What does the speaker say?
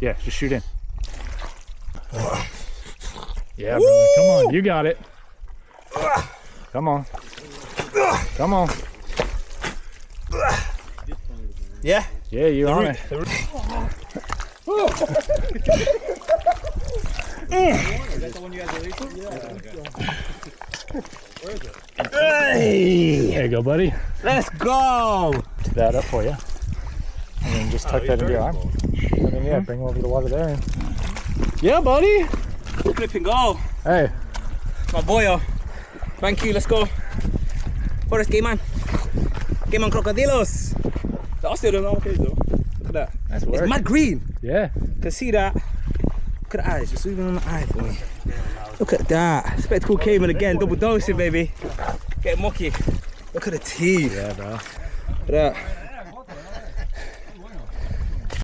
Yeah, just shoot in. Yeah, brother, come on, you got it. Come on. Come on. Yeah? Yeah, you're on it. Is that the one you guys released? Where is it? Hey! There you go, buddy. Let's go! Pick that up for you. And then just tuck that into your arm. And then, yeah, bring him over the water there. And... Yeah, buddy! Flipping go! Hey. My boyo. Thank you, let's go. Forest Caiman. Caiman crocodilos. The still don't know okay though. Look at that. That's weird. It's mad green. Yeah. Can see that. Look at the eyes, just zooming on the eye for me. Look at that. Spectacle Caiman again, double dosing baby. Get mucky. Look at the teeth. Yeah, bro. Look at that.